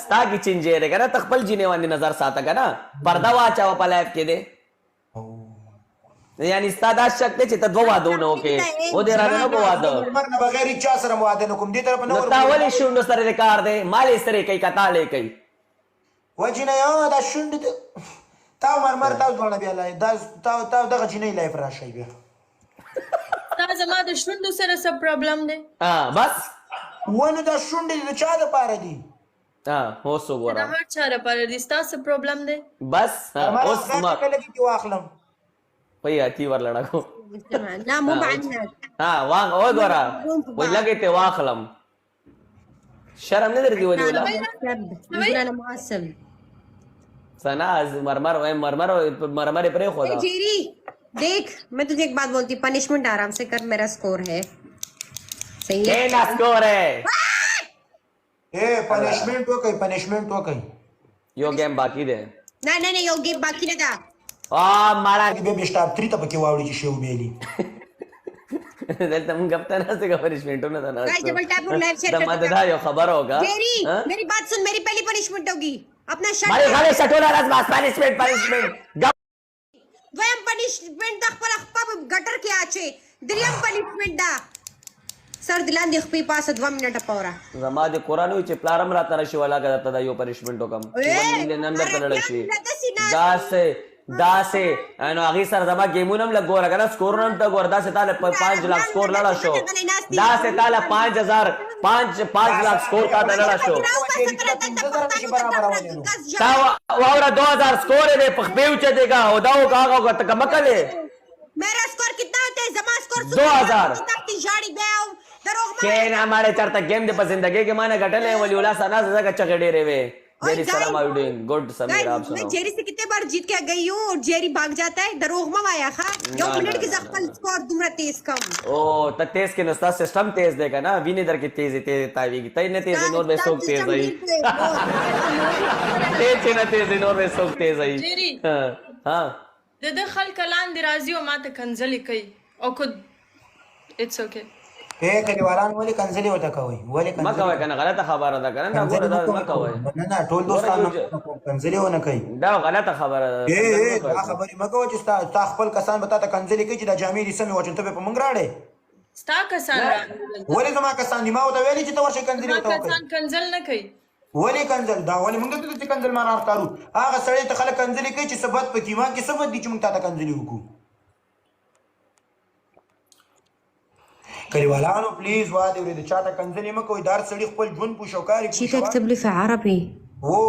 ستا کی چنجې دی کنه ته خپل جینې باندې نظر ساته کنه پرده واچوه په لایف کې دی یعنی ستا دا شک دی چې ته دوه وادونه وکړې و دې راته نه کو واده مرګ نه بغیر هیڅ چا سره واده نه کوم دې طرف نه نو تا ولې شونډو سره دې کار دی مالې سره کوي که تاړې کوي وجې نه یو دا شونډې تا مرمر تا ځوانه بیا تا دغه جینۍ لایف راشئ بیا تا زما د شونډو سره څه پرابلم دی بس ونه دا شونډې د چا دپاره دي اوس د وګوره هر چا لپاره دي ستا څه پرابلم دی بس اوس ما کله کې واخلم پی اتی ور لڑا کو لا مو معنات واه وګوره وای لګې ته واخلم شرم نه درځي ولې ولا انا معسل سنا مرمر پرې خو دا जेरी देख मैं तुझे एक बात बोलती हूँ पनिशमेंट आराम से कर मेरा स्कोर है सही है केना स्कोर है पनिशमेंट वकई यो गेम बाकी दे नहीं नहीं नहीं योगी बाकी नहीं था मारा baby star 3 ته پکې واوړي چې شو بیلی دلته موږ غپتا نه څه پنشمنټ نه ده guys double tap और लाइव शेयर د مددا یو خبر होगा जेरी मेरी बात सुन मेरी पहली पनिशमेंट होगी अपना मारे शर्ट खाली सटोला राज बास पनिशमेंट वयम पनिशमेंट द खपल खपब गटर के आचे द्रियम पनिशमेंट दा सर दिलान दि खपी पास 2 मिनट पौरा زما د قران وی چې پلارم را تر شي ولا غدا ته یو پنشمنٹ وکم چې نن در کړل شي داسه انو هغه سره زما گیمونم لګور غلا سکورنم ته ګور داسه تعالی 5 लाख سکور لړا شو داسه تعالی 5000 5 लाख سکور تا لړا شو تا واورا 2000 سکور دې په خپیو چ دیګا او دا هغه ته کمکله मेरा स्कोर कितना होता है जमा स्कोर 2000 तक झाड़ी बेओ दरोग کین हमारे چرته گیم د په زندګۍ کې مانه غټلې ولی ولا سنا زګه چغړې ریوي जेरी सलाम are you doing good Sameer आप सुनाओ मैं जेरी से कितने बार जीत के गई हूँ और जेरी भाग जाता है दरोग में आया खा 2 मिनट की जख्म स्कोर तुमरा तेज कम ओ त तेज के नस्ता सिस्टम तेज देगा ना विनी दर की तेज तावीगी तई ने तेज नोर में सोक तेज आई तेज ने तेज नोर में सोक तेज आई जेरी हां د خلک لاندې راځي او ماته کنځلې کوي او خود اټس اوکے کلیوالان ولې کنځلې وته کوي ولې ما کوي کنه غلطه خبره ده کنه نه ګوره دا ما کوي نه ټول دوستان کنځلې ونه کوي دا غلطه خبره ده دا خبرې مګو چې تا خپل کسان به تا کنځلې کوي چې دا جامې دي سمې وچنته په منګ راړې ستا کسان ولې زما کسان دي ما وته ویلې چې ته ورشه کنځلې وته کوي کسان کنځل نه کوي ولې کنځل دا ولې موږ ته چې کنځل مار ښکارو هغه سړی ته خلک کنځلې کوي چې ثبت پکې ما کې ثبت دي چې موږ ته کنځلې وکړو کلیوالانو پلیز واده ورې د چاته کنځلې مه کوئ دار سړي خپل ژوند په شوکاري شي تكتب لي في عربي هو